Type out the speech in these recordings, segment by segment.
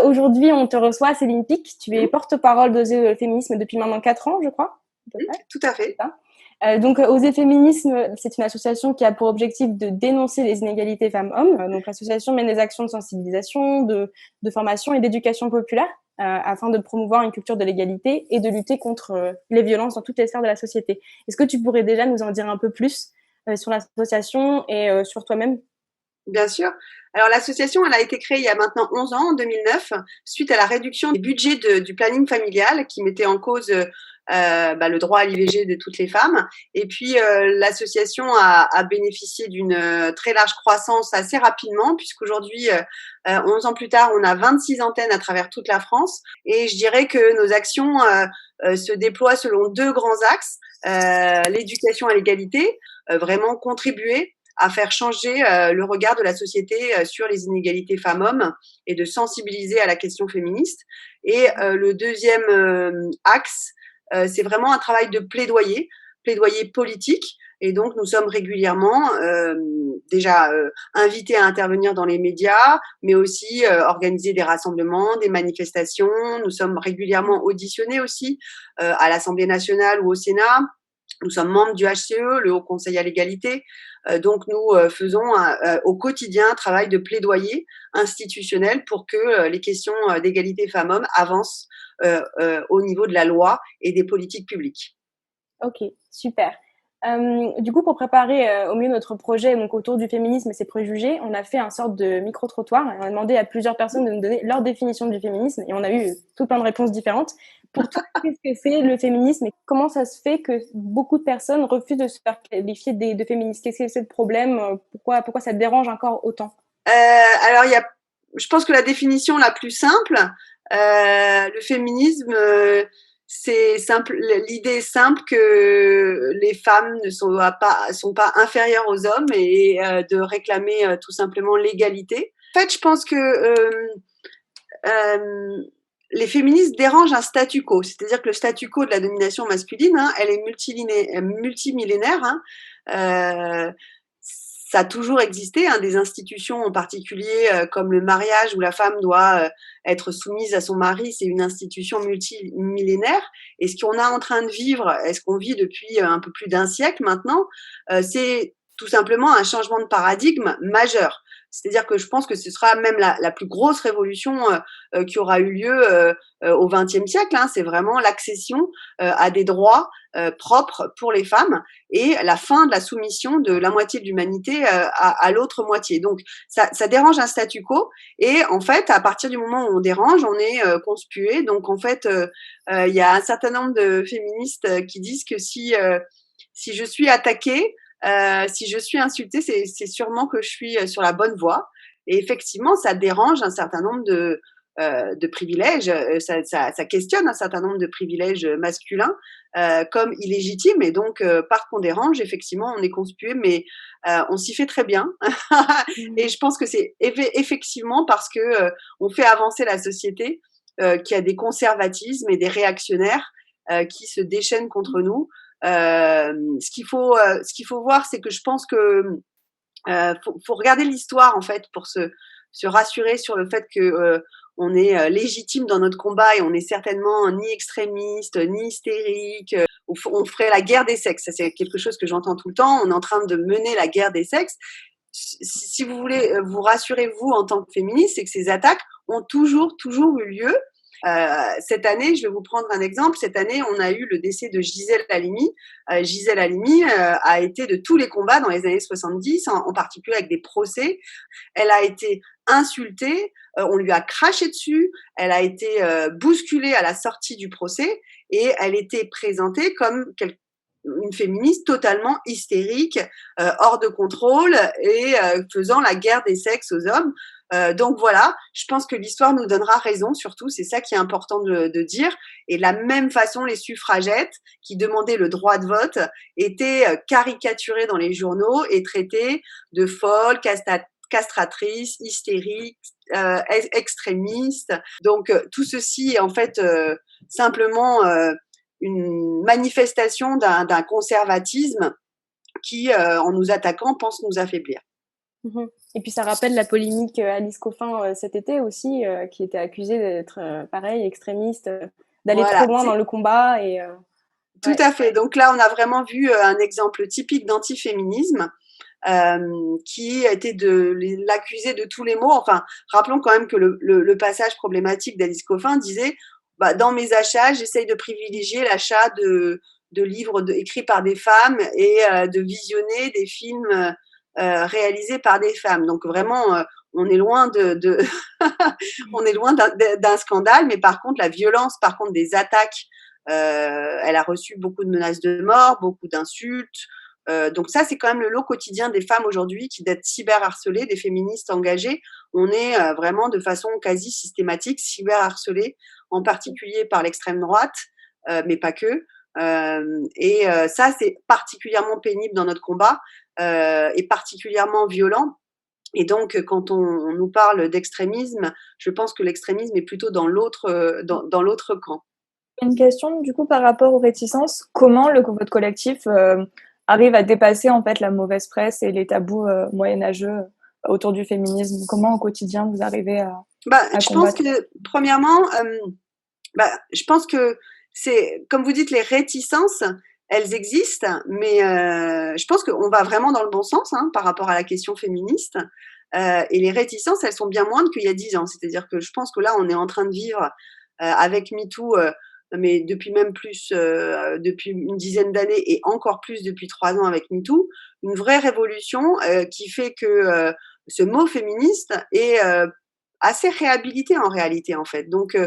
Aujourd'hui, on te reçoit, Céline Pic. Tu es porte-parole d'Oser Féminisme depuis maintenant 4 ans, je crois. Tout à fait. Donc, Oser Féminisme, c'est une association qui a pour objectif de dénoncer les inégalités femmes-hommes. Donc, l'association mène des actions de sensibilisation, de formation et d'éducation populaire afin de promouvoir une culture de l'égalité et de lutter contre les violences dans toutes les sphères de la société. Est-ce que tu pourrais déjà nous en dire un peu plus sur l'association et sur toi-même? Bien sûr. Alors, l'association, elle a été créée il y a maintenant 11 ans, en 2009, suite à la réduction des budgets du planning familial qui mettait en cause le droit à l'IVG de toutes les femmes. Et puis, l'association a bénéficié d'une très large croissance assez rapidement, puisqu'aujourd'hui, 11 ans plus tard, on a 26 antennes à travers toute la France. Et je dirais que nos actions se déploient selon 2 grands axes. L'éducation à l'égalité, vraiment contribuer à faire changer le regard de la société sur les inégalités femmes-hommes et de sensibiliser à la question féministe. Et le deuxième axe, c'est vraiment un travail de plaidoyer politique. Et donc, nous sommes régulièrement déjà invités à intervenir dans les médias, mais aussi organiser des rassemblements, des manifestations. Nous sommes régulièrement auditionnés aussi à l'Assemblée nationale ou au Sénat. Nous sommes membres du HCE, le Haut Conseil à l'égalité. Donc, nous faisons au quotidien un travail de plaidoyer institutionnel pour que les questions d'égalité femmes-hommes avancent au niveau de la loi et des politiques publiques. Ok, super. Du coup, pour préparer au mieux notre projet donc autour du féminisme et ses préjugés, on a fait un sorte de micro-trottoir et on a demandé à plusieurs personnes de nous donner leur définition du féminisme et on a eu tout plein de réponses différentes. Pour toi, qu'est-ce que c'est le féminisme et comment ça se fait que beaucoup de personnes refusent de se faire qualifier de féministes? Qu'est-ce que c'est le problème? Pourquoi ça te dérange encore autant? Alors, je pense que la définition la plus simple, le féminisme, c'est simple. L'idée est simple que les femmes ne sont pas inférieures aux hommes et de réclamer tout simplement l'égalité. En fait, je pense que les féministes dérangent un statu quo, c'est-à-dire que le statu quo de la domination masculine, elle est multimillénaire. Ça a toujours existé, des institutions en particulier comme le mariage où la femme doit être soumise à son mari, c'est une institution multimillénaire. Et ce qu'on est en train de vivre, est-ce qu'on vit depuis un peu plus d'un siècle maintenant, c'est tout simplement un changement de paradigme majeur. C'est-à-dire que je pense que ce sera même la plus grosse révolution qui aura eu lieu au XXe siècle. C'est vraiment l'accession à des droits propres pour les femmes et la fin de la soumission de la moitié de l'humanité à l'autre moitié. Donc, ça dérange un statu quo et en fait, à partir du moment où on dérange, on est conspué. Donc, en fait, il y a un certain nombre de féministes qui disent que si je suis attaquée, si je suis insultée, c'est sûrement que je suis sur la bonne voie. Et effectivement, ça dérange un certain nombre de privilèges. Ça questionne un certain nombre de privilèges masculins comme illégitimes. Et donc, parce qu'on dérange, effectivement, on est conspué, mais on s'y fait très bien. Et je pense que c'est effectivement parce que on fait avancer la société qu'il y a des conservatismes et des réactionnaires qui se déchaînent contre nous. Ce qu'il faut voir, c'est que je pense que faut regarder l'histoire en fait pour se rassurer sur le fait que on est légitime dans notre combat et on n'est certainement ni extrémiste ni hystérique. On ferait la guerre des sexes. Ça, c'est quelque chose que j'entends tout le temps. On est en train de mener la guerre des sexes. Si vous voulez vous rassurer vous en tant que féministe, c'est que ces attaques ont toujours eu lieu. Cette année, je vais vous prendre un exemple. Cette année, on a eu le décès de Gisèle Halimi. Gisèle Halimi a été de tous les combats dans les années 70, en particulier avec des procès. Elle a été insultée, on lui a craché dessus, elle a été bousculée à la sortie du procès et elle était présentée comme une féministe totalement hystérique, hors de contrôle et faisant la guerre des sexes aux hommes. Donc voilà, je pense que l'histoire nous donnera raison, surtout, c'est ça qui est important de dire. Et de la même façon, les suffragettes qui demandaient le droit de vote étaient caricaturées dans les journaux et traitées de folles, castratrices, hystériques, extrémistes. Donc tout ceci est en fait simplement une manifestation d'un conservatisme qui, en nous attaquant, pense nous affaiblir. Mhm. Et puis ça rappelle la polémique Alice Coffin cet été aussi, qui était accusée d'être pareil extrémiste, d'aller trop Voilà, loin dans le combat et tout ouais. à fait. Donc là, on a vraiment vu un exemple typique d'antiféminisme qui a été de l'accuser de tous les maux. Enfin, rappelons quand même que le passage problématique d'Alice Coffin disait bah, dans mes achats, j'essaye de privilégier l'achat de livres écrits par des femmes et de visionner des films réalisés par des femmes. Donc vraiment, on est loin on est loin d'un scandale, mais par contre, la violence, par contre, des attaques, elle a reçu beaucoup de menaces de mort, beaucoup d'insultes. Donc ça, c'est quand même le lot quotidien des femmes aujourd'hui qui d'être cyberharcelées, des féministes engagées. On est vraiment de façon quasi systématique cyberharcelées, en particulier par l'extrême droite, mais pas que. Ça, c'est particulièrement pénible dans notre combat et particulièrement violent. Et donc, quand on nous parle d'extrémisme, je pense que l'extrémisme est plutôt dans l'autre camp. Une question du coup par rapport aux réticences, comment votre collectif arrive à dépasser en fait la mauvaise presse et les tabous moyenâgeux autour du féminisme? Comment au quotidien vous arrivez à Je pense combattre? que premièrement, je pense que c'est comme vous dites les réticences, elles existent, mais je pense qu'on va vraiment dans le bon sens hein, par rapport à la question féministe. Et les réticences, elles sont bien moindres qu'il y a 10 ans. C'est-à-dire que je pense que là, on est en train de vivre avec MeToo, mais depuis même plus, depuis une dizaine d'années et encore plus depuis 3 ans avec MeToo, une vraie révolution qui fait que ce mot féministe est assez réhabilité en réalité en fait. Donc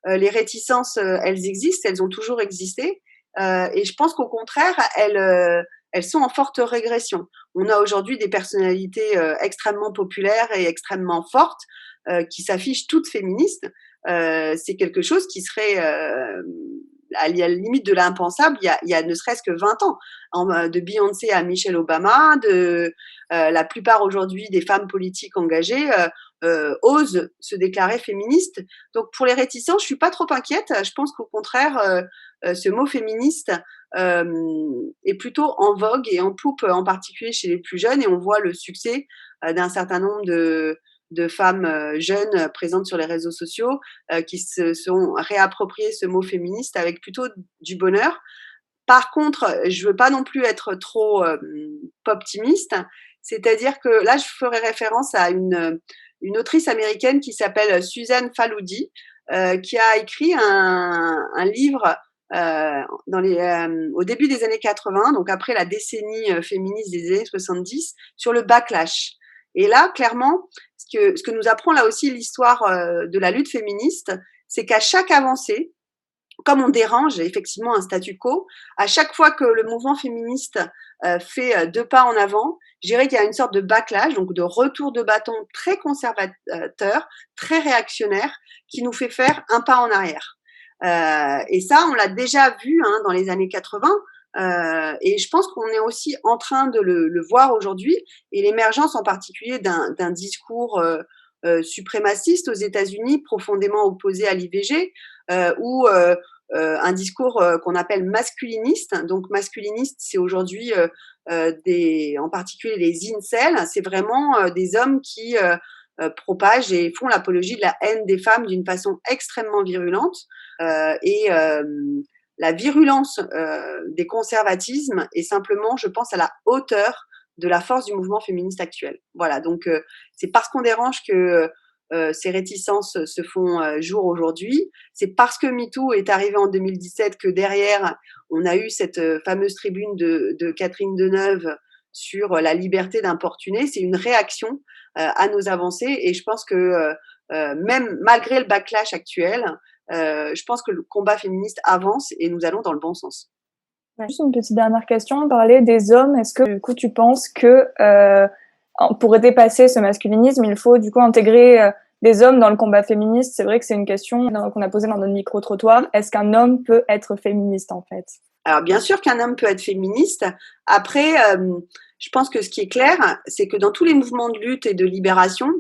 les réticences, elles existent, elles ont toujours existé, et je pense qu'au contraire, elles sont en forte régression. On a aujourd'hui des personnalités extrêmement populaires et extrêmement fortes qui s'affichent toutes féministes. C'est quelque chose qui serait à la limite de l'impensable il y a ne serait-ce que 20 ans. De Beyoncé à Michelle Obama, de la plupart aujourd'hui des femmes politiques engagées osent se déclarer féministes. Donc pour les réticents, je suis pas trop inquiète. Je pense qu'au contraire, ce mot féministe est plutôt en vogue et en poupe, en particulier chez les plus jeunes, et on voit le succès d'un certain nombre de femmes jeunes présentes sur les réseaux sociaux qui se sont réappropriées ce mot féministe avec plutôt du bonheur. Par contre, je veux pas non plus être trop optimiste, c'est-à-dire que là, je ferai référence à une autrice américaine qui s'appelle Suzanne Faludi, qui a écrit un livre au début des années 80, donc après la décennie féministe des années 70, sur le backlash. Et là, clairement, ce que nous apprend là aussi l'histoire de la lutte féministe, c'est qu'à chaque avancée, comme on dérange effectivement un statu quo, à chaque fois que le mouvement féministe fait 2 pas en avant, je dirais qu'il y a une sorte de backlash, donc de retour de bâton très conservateur, très réactionnaire, qui nous fait faire un pas en arrière. Et ça, on l'a déjà vu hein, dans les années 80. Et je pense qu'on est aussi en train de le voir aujourd'hui, et l'émergence en particulier d'un discours suprémaciste aux États-Unis, profondément opposé à l'IVG, ou un discours qu'on appelle masculiniste. Donc masculiniste, c'est aujourd'hui en particulier les incels, c'est vraiment des hommes qui propagent et font l'apologie de la haine des femmes d'une façon extrêmement virulente. La virulence des conservatismes est simplement, je pense, à la hauteur de la force du mouvement féministe actuel. Voilà, donc c'est parce qu'on dérange que ces réticences se font jour aujourd'hui. C'est parce que MeToo est arrivé en 2017 que derrière, on a eu cette fameuse tribune de Catherine Deneuve sur la liberté d'importuner. C'est une réaction à nos avancées, et je pense que même malgré le backlash actuel, je pense que le combat féministe avance et nous allons dans le bon sens. Juste une petite dernière question, on parlait des hommes. Est-ce que du coup tu penses que pour dépasser ce masculinisme, il faut du coup intégrer des hommes dans le combat féministe? C'est vrai que c'est une question qu'on a posée dans notre micro-trottoir. Est-ce qu'un homme peut être féministe en fait? Alors bien sûr qu'un homme peut être féministe. Après, je pense que ce qui est clair, c'est que dans tous les mouvements de lutte et de libération,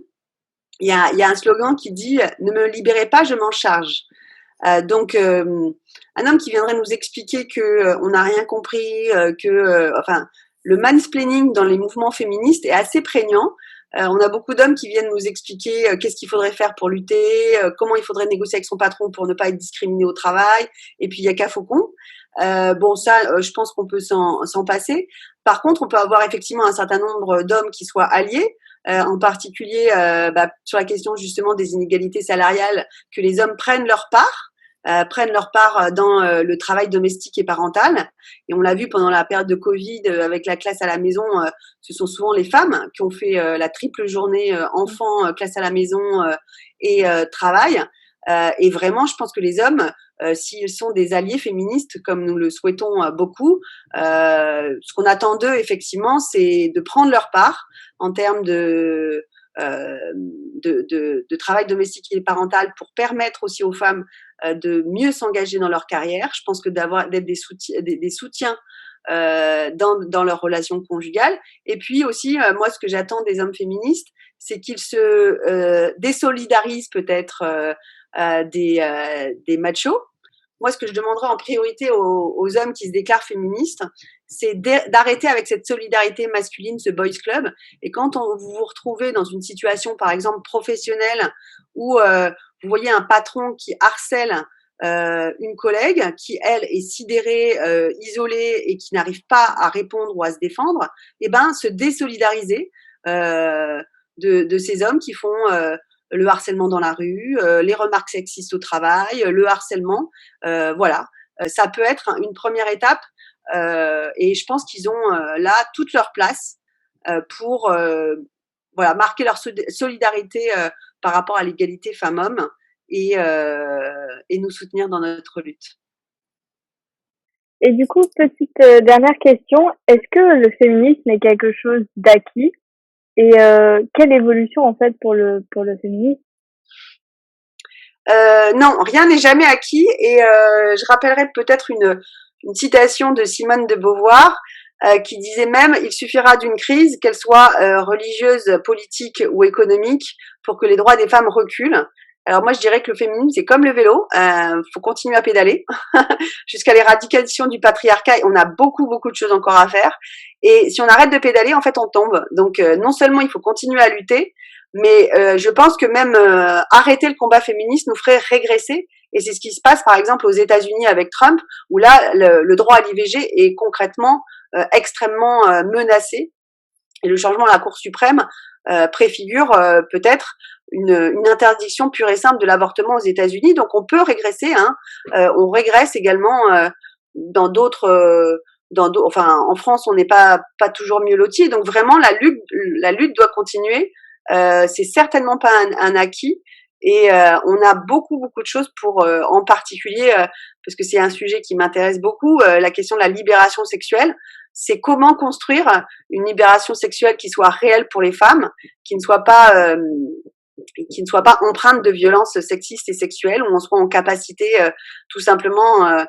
il y a un slogan qui dit « Ne me libérez pas, je m'en charge ». Donc, un homme qui viendrait nous expliquer que on n'a rien compris, enfin, le mansplaining dans les mouvements féministes est assez prégnant. On a beaucoup d'hommes qui viennent nous expliquer qu'est-ce qu'il faudrait faire pour lutter, comment il faudrait négocier avec son patron pour ne pas être discriminé au travail. Et puis il y a qu'à Faucon. Bon, ça, je pense qu'on peut s'en passer. Par contre, on peut avoir effectivement un certain nombre d'hommes qui soient alliés, en particulier sur la question justement des inégalités salariales, que les hommes prennent leur part. Dans le travail domestique et parental. Et on l'a vu pendant la période de Covid avec la classe à la maison, ce sont souvent les femmes qui ont fait la triple journée enfants, classe à la maison et travail. Et vraiment, je pense que les hommes, s'ils sont des alliés féministes, comme nous le souhaitons beaucoup, ce qu'on attend d'eux, effectivement, c'est de prendre leur part en termes de travail domestique et parental pour permettre aussi aux femmes de mieux s'engager dans leur carrière. Je pense que d'être des soutiens dans leur relation conjugale. Et puis aussi, moi, ce que j'attends des hommes féministes, c'est qu'ils se désolidarisent peut-être des machos. Moi, ce que je demanderais en priorité aux hommes qui se déclarent féministes, c'est d'arrêter avec cette solidarité masculine, ce boys club. Et quand vous vous retrouvez dans une situation, par exemple, professionnelle, où vous voyez un patron qui harcèle une collègue, qui, elle, est sidérée, isolée et qui n'arrive pas à répondre ou à se défendre, eh ben, se désolidariser de ces hommes qui font le harcèlement dans la rue, les remarques sexistes au travail, le harcèlement, voilà. Ça peut être une première étape et je pense qu'ils ont là toute leur place pour voilà, marquer leur solidarité par rapport à l'égalité femmes-hommes et nous soutenir dans notre lutte. Et du coup, petite dernière question, est-ce que le féminisme est quelque chose d'acquis? Et quelle évolution en fait pour le féminisme? Non, rien n'est jamais acquis. Et je rappellerai peut-être une citation de Simone de Beauvoir qui disait même: il suffira d'une crise, qu'elle soit religieuse, politique ou économique, pour que les droits des femmes reculent. Alors moi, je dirais que le féminisme, c'est comme le vélo, faut continuer à pédaler jusqu'à l'éradication du patriarcat. On a beaucoup de choses encore à faire. Et si on arrête de pédaler, en fait, on tombe. Donc non seulement il faut continuer à lutter, mais je pense que même arrêter le combat féministe nous ferait régresser. Et c'est ce qui se passe, par exemple, aux États-Unis avec Trump, où là, le droit à l'IVG est concrètement extrêmement menacé. Et le changement à la Cour suprême préfigure peut-être une interdiction pure et simple de l'avortement aux États-Unis. Donc on peut régresser, hein. On régresse également dans d'autres, enfin en France on n'est pas toujours mieux loti. Donc vraiment la lutte doit continuer. C'est certainement pas un acquis. Et on a beaucoup de choses pour, en particulier, parce que c'est un sujet qui m'intéresse beaucoup, la question de la libération sexuelle. C'est comment construire une libération sexuelle qui soit réelle pour les femmes, qui ne soit pas empreinte de violences sexistes et sexuelles, où on soit en capacité tout simplement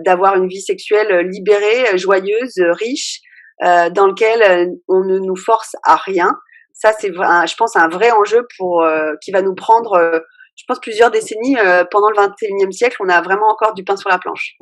d'avoir une vie sexuelle libérée, joyeuse, riche, dans lequel on ne nous force à rien. Ça, c'est, je pense, un vrai enjeu qui va nous prendre, je pense, plusieurs décennies. Pendant le XXIe siècle, on a vraiment encore du pain sur la planche.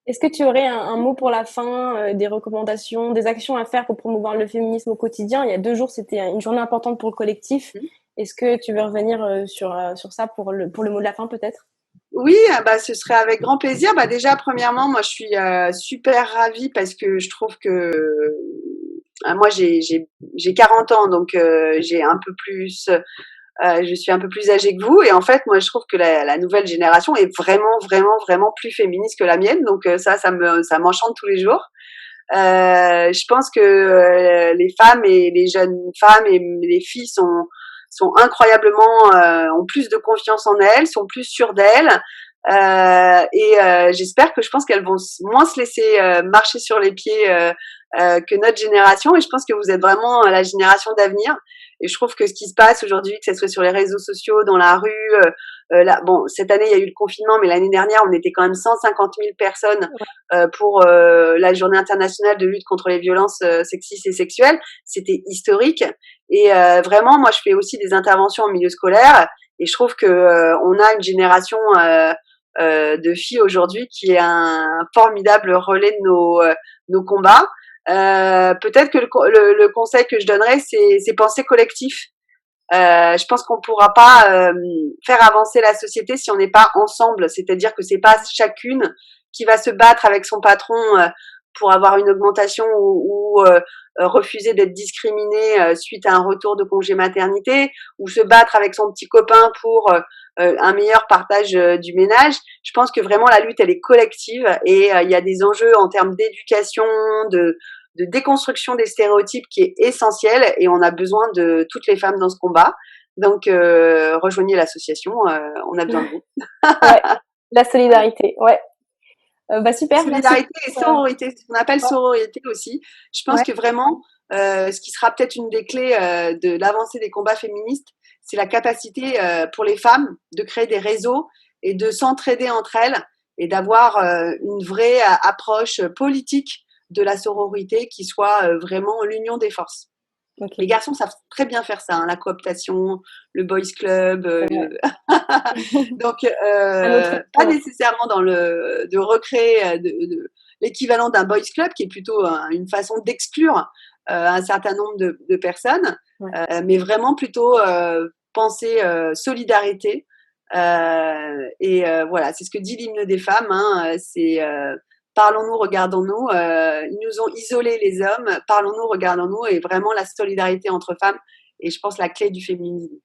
Est-ce que tu aurais un mot pour la fin, des recommandations, des actions à faire pour promouvoir le féminisme au quotidien? Il y a 2 jours, c'était une journée importante pour le collectif. Est-ce que tu veux revenir sur ça pour le mot de la fin peut-être? Oui, ce serait avec grand plaisir. Déjà, premièrement, moi, je suis super ravie parce que je trouve que moi, j'ai 40 ans, donc j'ai un peu plus, je suis un peu plus âgée que vous. Et en fait, moi, je trouve que la nouvelle génération est vraiment plus féministe que la mienne. Donc ça m'enchante tous les jours. Je pense que les femmes et les jeunes femmes et les filles sont incroyablement, ont plus de confiance en elles, sont plus sûres d'elles. J'espère je pense qu'elles vont moins se laisser marcher sur les pieds que notre génération. Et je pense que vous êtes vraiment la génération d'avenir. Et je trouve que ce qui se passe aujourd'hui, que ce soit sur les réseaux sociaux, dans la rue, cette année il y a eu le confinement, mais l'année dernière on était quand même 150 000 personnes pour la Journée internationale de lutte contre les violences sexistes et sexuelles. C'était historique. Et vraiment, moi je fais aussi des interventions en milieu scolaire, et je trouve que on a une génération de filles aujourd'hui qui est un formidable relais de nos combats. Peut-être que le conseil que je donnerais, c'est penser collectif. Je pense qu'on pourra pas faire avancer la société si on n'est pas ensemble. C'est-à-dire que c'est pas chacune qui va se battre avec son patron pour avoir une augmentation ou refuser d'être discriminée suite à un retour de congé maternité, ou se battre avec son petit copain pour un meilleur partage du ménage. Je pense que vraiment la lutte, elle est collective et il y a des enjeux en termes d'éducation, de déconstruction des stéréotypes qui est essentiel et on a besoin de toutes les femmes dans ce combat. Donc, rejoignez l'association, on a besoin de vous. Ouais, la solidarité, ouais. Super. Solidarité et sororité, ce qu'on appelle sororité aussi. Je pense que vraiment, ce qui sera peut-être une des clés de l'avancée des combats féministes, c'est la capacité pour les femmes de créer des réseaux et de s'entraider entre elles et d'avoir une vraie approche politique de la sororité qui soit vraiment l'union des forces. Okay. Les garçons savent très bien faire ça, hein, la cooptation, le boys club. Donc, pas nécessairement dans de recréer l'équivalent d'un boys club, qui est plutôt une façon d'exclure un certain nombre de personnes, mais vraiment plutôt penser solidarité. Et voilà, c'est ce que dit l'hymne des femmes. Hein, c'est parlons-nous, regardons-nous. Ils nous ont isolés, les hommes. Parlons-nous, regardons-nous. Et vraiment la solidarité entre femmes est, je pense, la clé du féminisme.